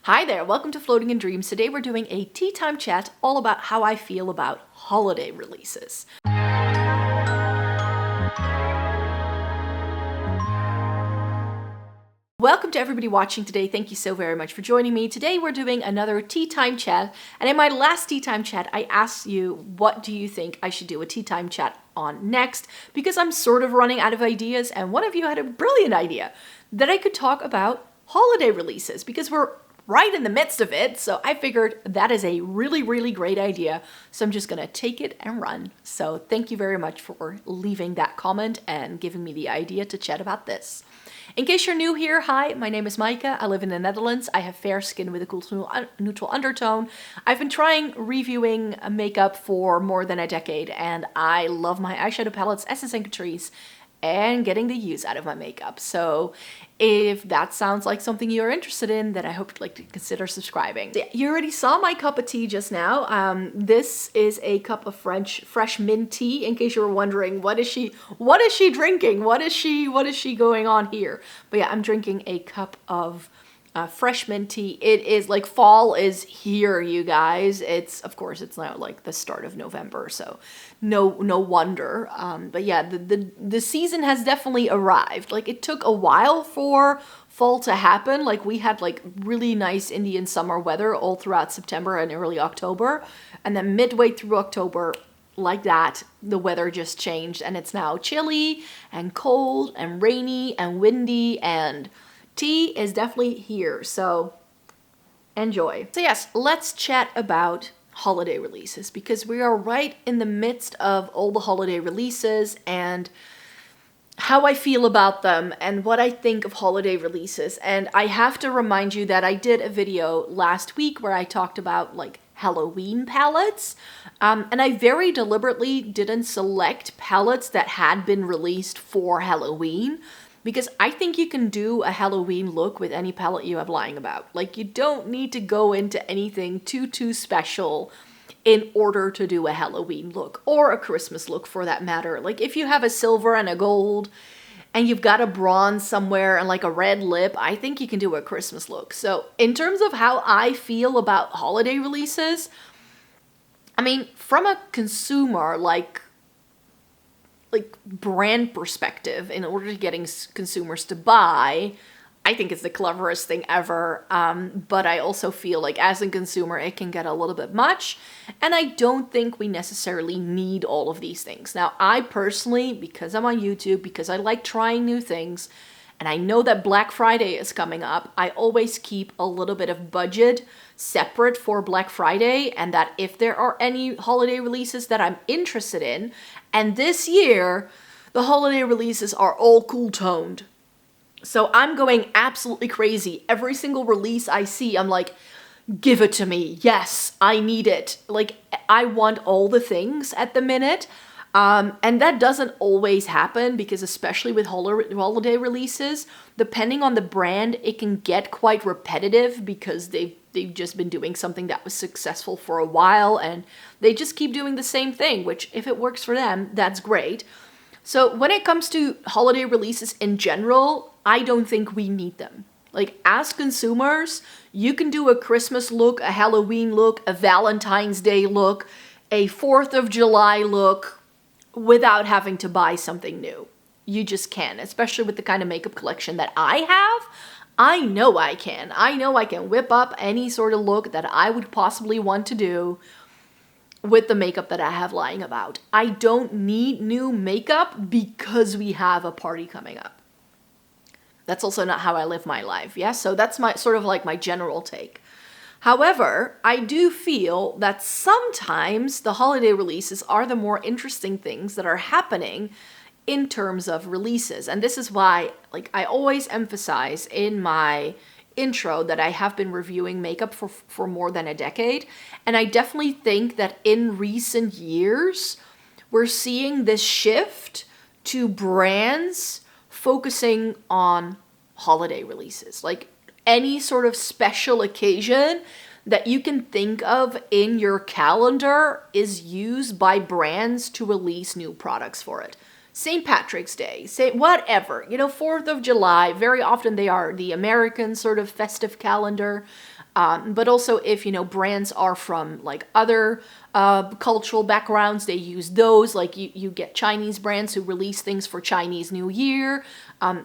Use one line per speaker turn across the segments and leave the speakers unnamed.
Hi there, welcome to Floating in Dreams. Today we're doing a tea time chat all about how I feel about holiday releases. Welcome to everybody watching today. Thank you so very much for joining me. Today we're doing another tea time chat, and in my last tea time chat I asked you, what do you think I should do a tea time chat on next? Because I'm sort of running out of ideas, and one of you had a brilliant idea that I could talk about holiday releases because we're right in the midst of it. So I figured that is a really great idea. So I'm just gonna take it and run. So thank you very much for leaving that comment and giving me the idea to chat about this. In case you're new here, hi, my name is Maaike. I live in the Netherlands. I have fair skin with a cool neutral undertone. I've been trying reviewing makeup for more than a decade, and I love my eyeshadow palettes, Essence and Catrice, and getting the use out of my makeup. So if that sounds like something you're interested in, then I hope you'd like to consider subscribing. You already saw my cup of tea just now. This is a cup of fresh mint tea. In case you were wondering, what is she drinking? What is she going on here? But yeah, I'm drinking a cup of fresh mint tea. It is like fall is here, you guys. Of course it's now like the start of November, so no wonder. But yeah, the season has definitely arrived. Like, it took a while for fall to happen. Like, we had like really nice Indian summer weather all throughout September and early October, and then midway through October, like that, the weather just changed and it's now chilly and cold and rainy and windy, and tea is definitely here, so enjoy. So yes, let's chat about holiday releases, because we are right in the midst of all the holiday releases and how I feel about them and what I think of holiday releases. And I have to remind you that I did a video last week where I talked about like Halloween palettes, and I very deliberately didn't select palettes that had been released for Halloween, because I think you can do a Halloween look with any palette you have lying about. Like, you don't need to go into anything too special in order to do a Halloween look, or a Christmas look for that matter. Like, if you have a silver and a gold and you've got a bronze somewhere and like a red lip, I think you can do a Christmas look. So in terms of how I feel about holiday releases, I mean, from a consumer, like brand perspective, in order to getting consumers to buy, I think it's the cleverest thing ever. But I also feel like as a consumer, it can get a little bit much, and I don't think we necessarily need all of these things. Now, I personally, because I'm on YouTube, because I like trying new things, and I know that Black Friday is coming up, I always keep a little bit of budget separate for Black Friday, and that if there are any holiday releases that I'm interested in, and this year, the holiday releases are all cool toned. So I'm going absolutely crazy. Every single release I see, I'm like, give it to me. Yes, I need it. Like, I want all the things at the minute. And that doesn't always happen, because especially with holiday releases, depending on the brand, it can get quite repetitive, because they've just been doing something that was successful for a while, and they just keep doing the same thing, which if it works for them, that's great. So when it comes to holiday releases in general, I don't think we need them. Like, as consumers, you can do a Christmas look, a Halloween look, a Valentine's Day look, a 4th of July look, without having to buy something new. You just can, especially with the kind of makeup collection that I have. I know I can. I know I can whip up any sort of look that I would possibly want to do with the makeup that I have lying about. I don't need new makeup because we have a party coming up. That's also not how I live my life, yeah? So that's my sort of like my general take. However, I do feel that sometimes the holiday releases are the more interesting things that are happening in terms of releases. And this is why, like, I always emphasize in my intro that I have been reviewing makeup for more than a decade. And I definitely think that in recent years, we're seeing this shift to brands focusing on holiday releases. Like, any sort of special occasion that you can think of in your calendar is used by brands to release new products for it. St. Patrick's Day, say whatever, 4th of July, very often they are the American sort of festive calendar. But also if, brands are from like other cultural backgrounds, they use those. Like you get Chinese brands who release things for Chinese New Year.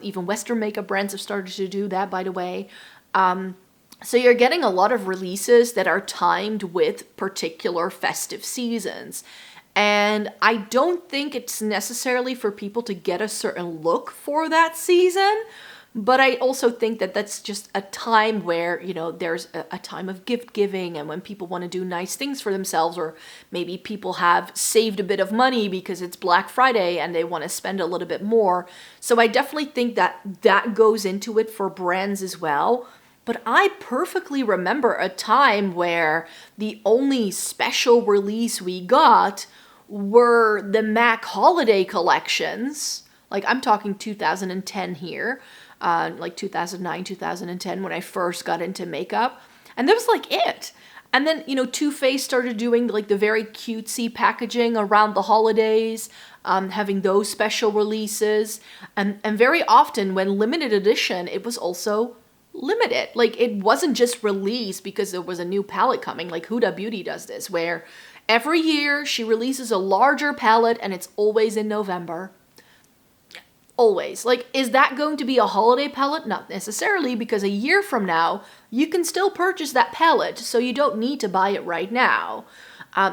Even Western makeup brands have started to do that, by the way. So you're getting a lot of releases that are timed with particular festive seasons. And I don't think it's necessarily for people to get a certain look for that season. But I also think that that's just a time where, there's a time of gift giving, and when people want to do nice things for themselves, or maybe people have saved a bit of money because it's Black Friday and they want to spend a little bit more. So I definitely think that goes into it for brands as well. But I perfectly remember a time where the only special release we got were the MAC holiday collections. Like I'm talking 2010 here, like 2009, 2010 when I first got into makeup. And that was like it. And then, Too Faced started doing like the very cutesy packaging around the holidays, having those special releases. And very often when limited edition, it was also limited. Like it wasn't just released because there was a new palette coming. Like Huda Beauty does this, where every year she releases a larger palette and it's always in November. Always. Like, is that going to be a holiday palette? Not necessarily, because a year from now, you can still purchase that palette, so you don't need to buy it right now.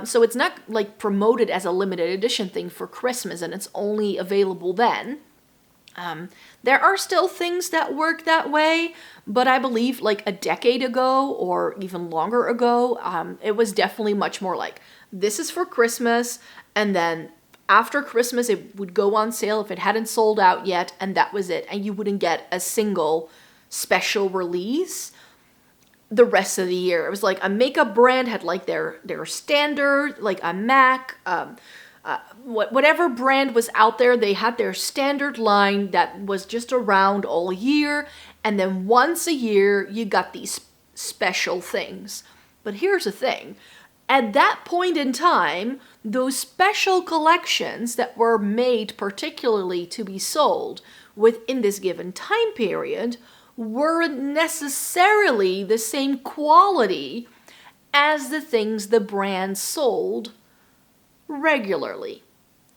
So it's not like promoted as a limited edition thing for Christmas and it's only available then. There are still things that work that way, but I believe like a decade ago or even longer ago, it was definitely much more like, this is for Christmas, and then after Christmas it would go on sale if it hadn't sold out yet, and that was it, and you wouldn't get a single special release the rest of the year. It was like a makeup brand had like their standard, like a MAC, whatever brand was out there, they had their standard line that was just around all year, and then once a year you got these special things. But here's the thing. At that point in time, those special collections that were made particularly to be sold within this given time period weren't necessarily the same quality as the things the brand sold regularly.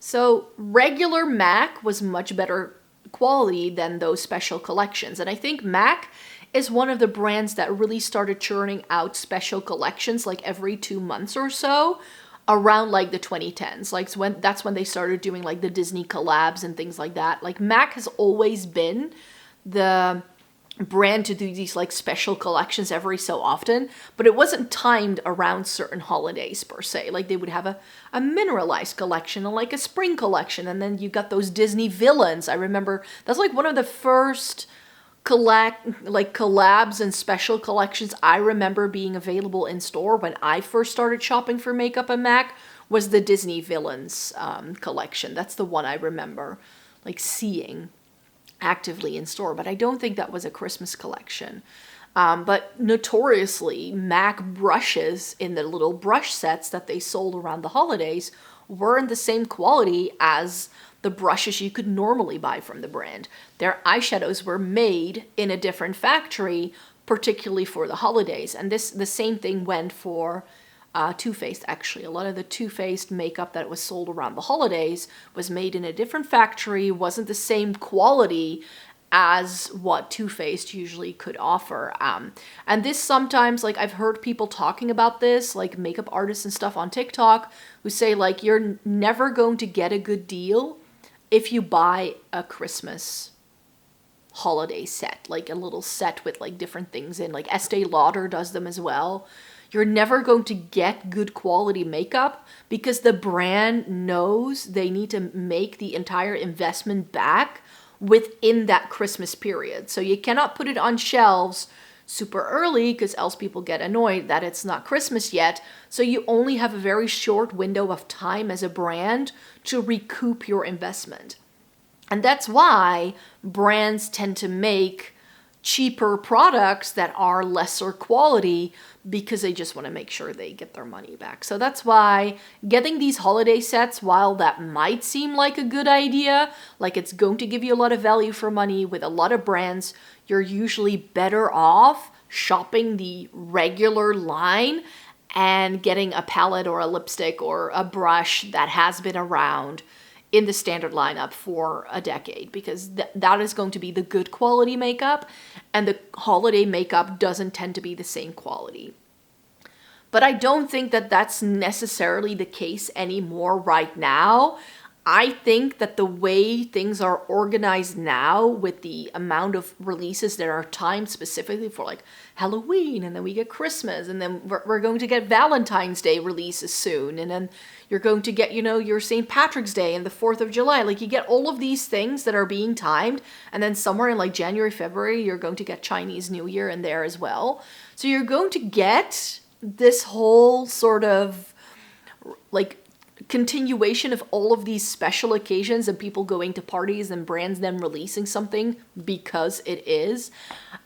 So regular MAC was much better quality than those special collections. And I think MAC is one of the brands that really started churning out special collections like every 2 months or so around like the 2010s. Like that's when they started doing like the Disney collabs and things like that. Like MAC has always been the brand to do these like special collections every so often, but it wasn't timed around certain holidays per se. Like they would have a mineralized collection or like a spring collection, and then you got those Disney villains. I remember that's like one of the first collabs and special collections I remember being available in store when I first started shopping for makeup and MAC was the Disney villains collection. That's the one I remember like seeing actively in store, but I don't think that was a Christmas collection. But notoriously, MAC brushes in the little brush sets that they sold around the holidays weren't the same quality as the brushes you could normally buy from the brand. Their eyeshadows were made in a different factory, particularly for the holidays. And the same thing went for Too Faced, actually. A lot of the Too Faced makeup that was sold around the holidays was made in a different factory, wasn't the same quality as what Too Faced usually could offer. And this sometimes, like I've heard people talking about this, like makeup artists and stuff on TikTok, who say like, you're never going to get a good deal if you buy a Christmas holiday set, like a little set with like different things in, like Estee Lauder does them as well. You're never going to get good quality makeup because the brand knows they need to make the entire investment back within that Christmas period. So you cannot put it on shelves super early because else people get annoyed that it's not Christmas yet. So you only have a very short window of time as a brand to recoup your investment. And that's why brands tend to make cheaper products that are lesser quality because they just want to make sure they get their money back. So that's why getting these holiday sets, while that might seem like a good idea, like it's going to give you a lot of value for money with a lot of brands, you're usually better off shopping the regular line and getting a palette or a lipstick or a brush that has been around in the standard lineup for a decade, because that is going to be the good quality makeup, and the holiday makeup doesn't tend to be the same quality. But I don't think that that's necessarily the case anymore right now. I think that the way things are organized now, with the amount of releases that are timed specifically for like Halloween, and then we get Christmas, and then we're going to get Valentine's Day releases soon, and then you're going to get, your St. Patrick's Day and the 4th of July. Like, you get all of these things that are being timed, and then somewhere in like January, February, you're going to get Chinese New Year in there as well. So you're going to get this whole sort of like continuation of all of these special occasions and people going to parties and brands then releasing something because it is.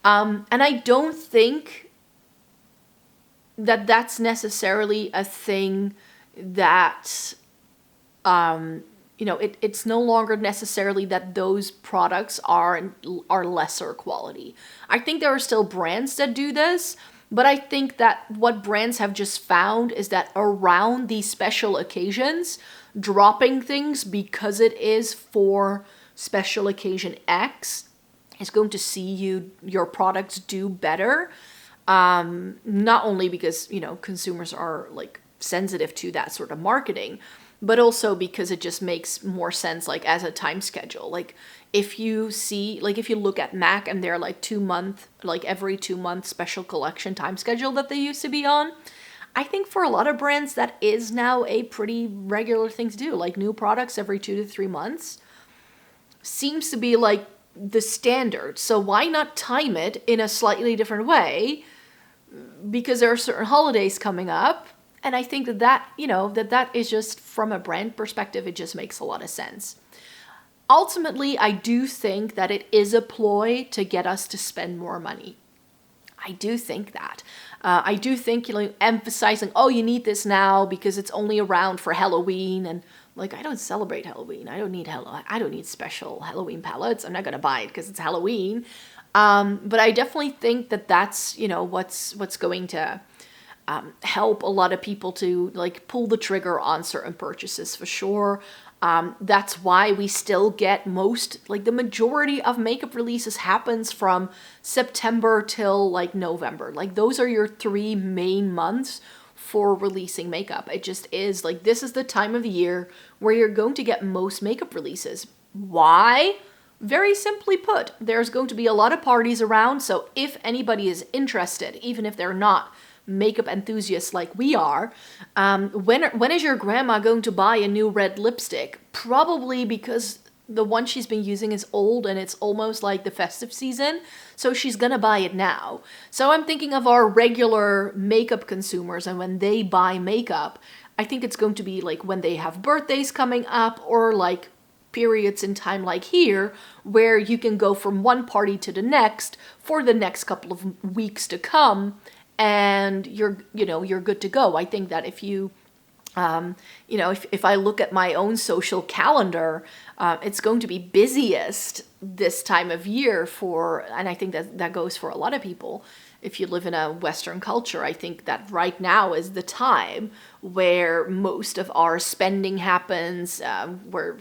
And I don't think that that's necessarily a thing that, it's no longer necessarily that those products are lesser quality. I think there are still brands that do this, but I think that what brands have just found is that around these special occasions, dropping things because it is for special occasion X is going to see your products do better. Not only because, consumers are like sensitive to that sort of marketing, but also because it just makes more sense, like as a time schedule. Like if you look at MAC and their like every 2 month special collection time schedule that they used to be on, I think for a lot of brands that is now a pretty regular thing to do. Like new products every 2 to 3 months seems to be like the standard. So why not time it in a slightly different way? Because there are certain holidays coming up. And I think that is just, from a brand perspective, it just makes a lot of sense. Ultimately, I do think that it is a ploy to get us to spend more money. I do think that. I do think, emphasizing, you need this now because it's only around for Halloween. And like, I don't celebrate Halloween. I don't need special Halloween palettes. I'm not going to buy it because it's Halloween. But I definitely think that that's, what's going to help a lot of people to like pull the trigger on certain purchases for sure. That's why we still get the majority of makeup releases happens from September till like November. Like those are your 3 main months for releasing makeup. It just is like, this is the time of the year where you're going to get most makeup releases. Why? Very simply put, there's going to be a lot of parties around. So if anybody is interested, even if they're not makeup enthusiasts like we are, when is your grandma going to buy a new red lipstick? Probably because the one she's been using is old and it's almost like the festive season, so she's gonna buy it now. So I'm thinking of our regular makeup consumers, and when they buy makeup, I think it's going to be like when they have birthdays coming up, or like periods in time like here where you can go from one party to the next for the next couple of weeks to come, and you're good to go. I think that if you, if I look at my own social calendar, it's going to be busiest this time of year and I think that goes for a lot of people. If you live in a Western culture, I think that right now is the time where most of our spending happens, where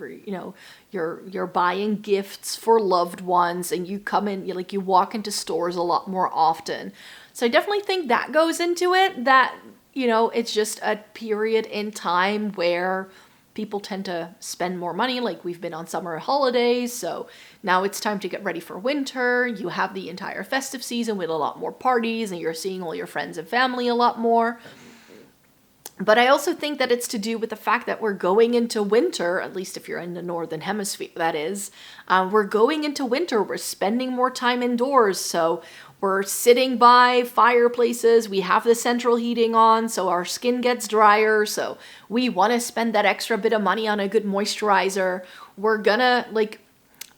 you're buying gifts for loved ones, and you come in, you walk into stores a lot more often. So I definitely think that goes into it, that, it's just a period in time where people tend to spend more money. Like we've been on summer holidays, so now it's time to get ready for winter. You have the entire festive season with a lot more parties, and you're seeing all your friends and family a lot more. But I also think that it's to do with the fact that we're going into winter, at least if you're in the Northern Hemisphere, that is. We're going into winter, we're spending more time indoors, so we're sitting by fireplaces, we have the central heating on, so our skin gets drier, so we want to spend that extra bit of money on a good moisturizer. We're gonna,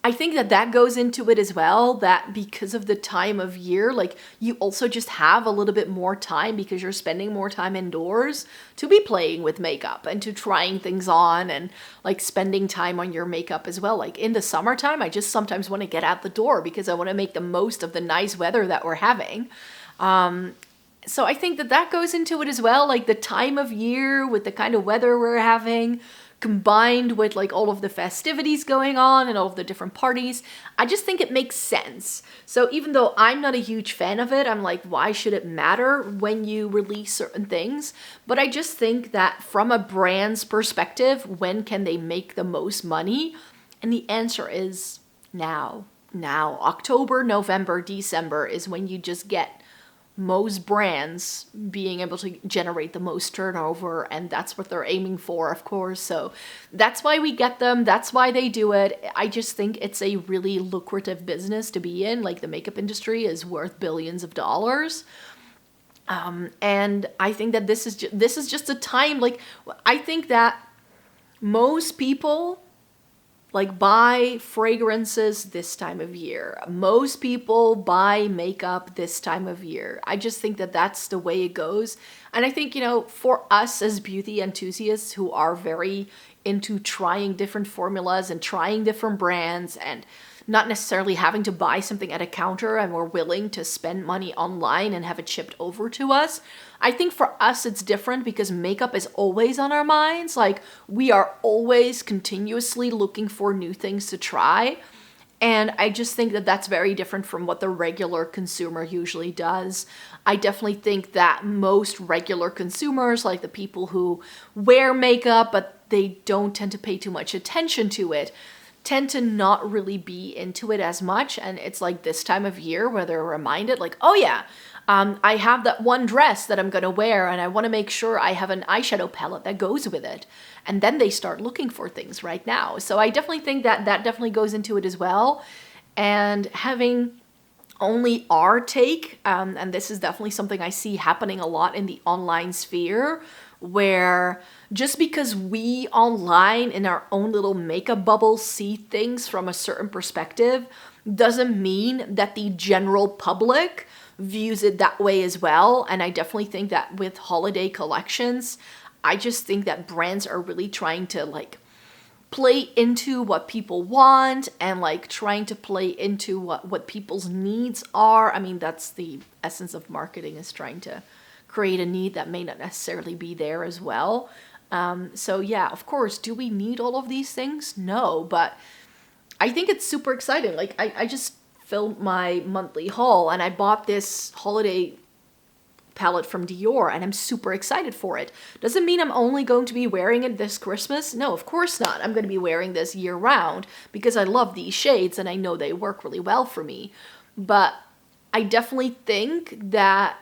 I think that goes into it as well, that because of the time of year, you also just have a little bit more time because you're spending more time indoors to be playing with makeup and to trying things on and spending time on your makeup as well. In the summertime, I just sometimes want to get out the door because I want to make the most of the nice weather that we're having. So I think that that goes into it as well, like the time of year with the kind of weather we're having, combined with like all of the festivities going on and all of the different parties. I just think it makes sense. So even though I'm not a huge fan of it, I'm like, why should it matter when you release certain things? But I just think that from a brand's perspective, when can they make the most money? And the answer is now. Now, October, November, December is when you just get most brands being able to generate the most turnover, and that's what they're aiming for, of course. So that's why we get them. That's why they do it. I just think it's a really lucrative business to be in. Like, the makeup industry is worth billions of dollars. And I think that this is just a time, like, I think that most people like buy fragrances this time of year. Most people buy makeup this time of year. I just think that that's the way it goes. And I think, for us as beauty enthusiasts who are very into trying different formulas and trying different brands and not necessarily having to buy something at a counter, and we're willing to spend money online and have it shipped over to us. I think for us it's different because makeup is always on our minds. Like, we are always continuously looking for new things to try. And I just think that that's very different from what the regular consumer usually does. I definitely think that most regular consumers, like the people who wear makeup but they don't tend to pay too much attention to it, tend to not really be into it as much. And it's like this time of year where they're reminded, like, oh yeah, I have that one dress that I'm gonna wear and I want to make sure I have an eyeshadow palette that goes with it. And then they start looking for things right now. So I definitely think that that definitely goes into it as well. And having only our take, and this is definitely something I see happening a lot in the online sphere, where just because we online in our own little makeup bubble see things from a certain perspective doesn't mean that the general public views it that way as well. And I definitely think that with holiday collections, I just think that brands are really trying to like play into what people want and like trying to play into what people's needs are. I mean, that's the essence of marketing, is trying to create a need that may not necessarily be there as well. So yeah, of course, do we need all of these things? No, but I think it's super exciting. Like, I just filmed my monthly haul and I bought this holiday palette from Dior and I'm super excited for it. Doesn't mean I'm only going to be wearing it this Christmas. No, of course not. I'm going to be wearing this year round because I love these shades and I know they work really well for me. But I definitely think that,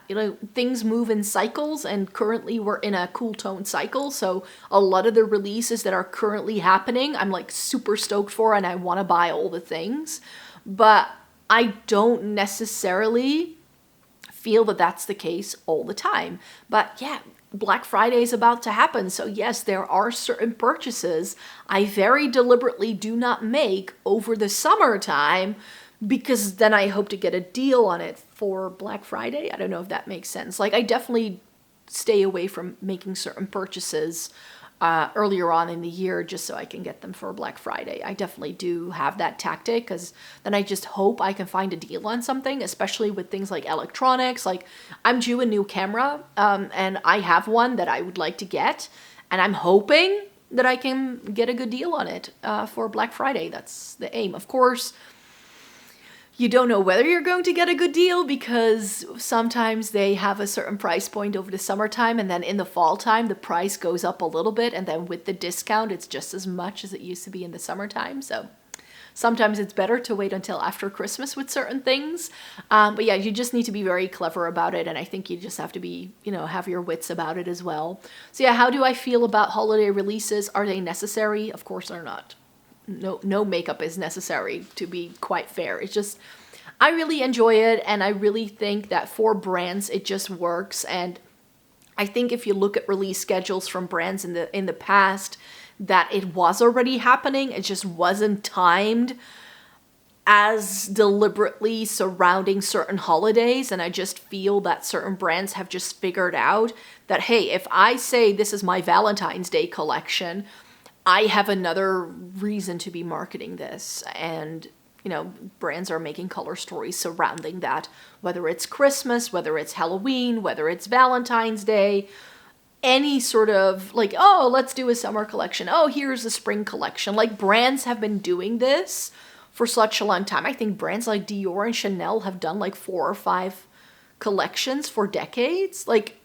things move in cycles, and currently we're in a cool tone cycle. So a lot of the releases that are currently happening, I'm like super stoked for and I want to buy all the things. But I don't necessarily feel that that's the case all the time. But yeah, Black Friday is about to happen. So yes, there are certain purchases I very deliberately do not make over the summertime, because then I hope to get a deal on it for Black Friday. I don't know if that makes sense. Like, I definitely stay away from making certain purchases earlier on in the year just so I can get them for Black Friday. I definitely do have that tactic, because then I just hope I can find a deal on something, especially with things like electronics. Like, I'm due a new camera, and I have one that I would like to get, and I'm hoping that I can get a good deal on it for Black Friday. That's the aim. Of course, you don't know whether you're going to get a good deal, because sometimes they have a certain price point over the summertime, and then in the fall time the price goes up a little bit, and then with the discount it's just as much as it used to be in the summertime. So sometimes it's better to wait until after Christmas with certain things. But yeah, you just need to be very clever about it, and I think you just have to be, have your wits about it as well. So yeah, how do I feel about holiday releases? Are they necessary? Of course they're not. No makeup is necessary, to be quite fair. It's just, I really enjoy it, and I really think that for brands it just works. And I think if you look at release schedules from brands in the past, that it was already happening. It just wasn't timed as deliberately surrounding certain holidays. And I just feel that certain brands have just figured out that, hey, if I say this is my Valentine's Day collection, I have another reason to be marketing this. And you know, brands are making color stories surrounding that, whether it's Christmas, whether it's Halloween, whether it's Valentine's Day, any sort of like, oh, let's do a summer collection. Oh, here's a spring collection. Like, brands have been doing this for such a long time. I think brands like Dior and Chanel have done like 4 or 5 collections for decades. Like,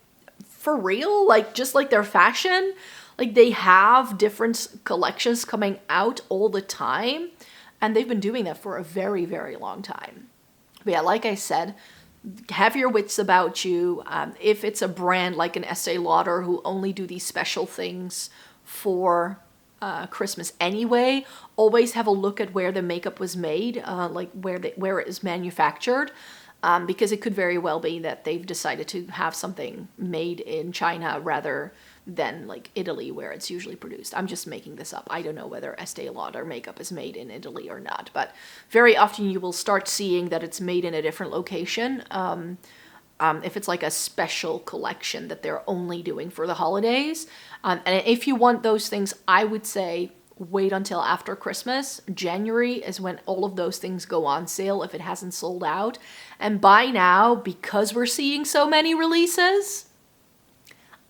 for real, like, just like their fashion, like, they have different collections coming out all the time, and they've been doing that for a very, very long time. But yeah, like I said, have your wits about you. If it's a brand like an Estee Lauder who only do these special things for Christmas anyway, always have a look at where the makeup was made, like where it is manufactured, because it could very well be that they've decided to have something made in China rather than like Italy, where it's usually produced. I'm just making this up. I don't know whether Estee Lauder makeup is made in Italy or not, but very often you will start seeing that it's made in a different location. If it's like a special collection that they're only doing for the holidays. And if you want those things, I would say wait until after Christmas. January is when all of those things go on sale if it hasn't sold out. And by now, because we're seeing so many releases,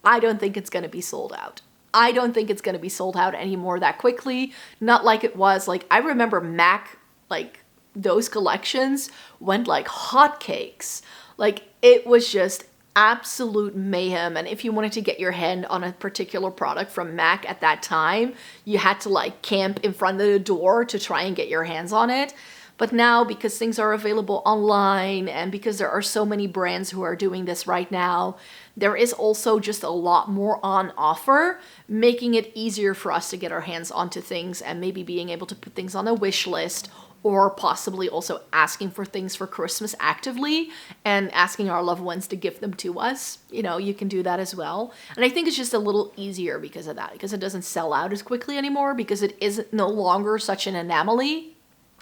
I don't think it's going to be sold out. I don't think it's going to be sold out anymore that quickly. Not like it was. Like, I remember MAC, like, those collections went like hotcakes. Like, it was just absolute mayhem. And if you wanted to get your hand on a particular product from MAC at that time, you had to like camp in front of the door to try and get your hands on it. But now, because things are available online and because there are so many brands who are doing this right now, there is also just a lot more on offer, making it easier for us to get our hands onto things and maybe being able to put things on a wish list, or possibly also asking for things for Christmas actively and asking our loved ones to give them to us. You know, you can do that as well. And I think it's just a little easier because of that, because it doesn't sell out as quickly anymore, because it is no longer such an anomaly.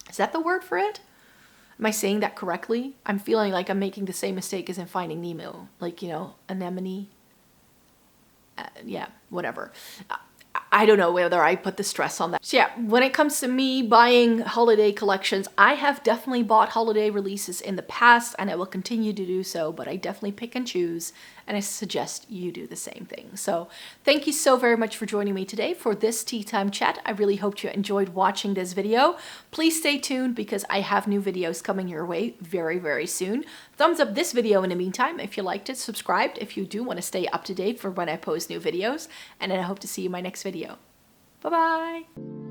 Is that the word for it? Am I saying that correctly? I'm feeling like I'm making the same mistake as in Finding Nemo. Like, you know, anemone. Yeah, whatever. I don't know whether I put the stress on that. So yeah, when it comes to me buying holiday collections, I have definitely bought holiday releases in the past, and I will continue to do so, but I definitely pick and choose, and I suggest you do the same thing. So thank you so very much for joining me today for this tea time chat. I really hope you enjoyed watching this video. Please stay tuned because I have new videos coming your way very, very soon. Thumbs up this video in the meantime if you liked it, subscribed if you do want to stay up to date for when I post new videos, and I hope to see you in my next video. Bye-bye!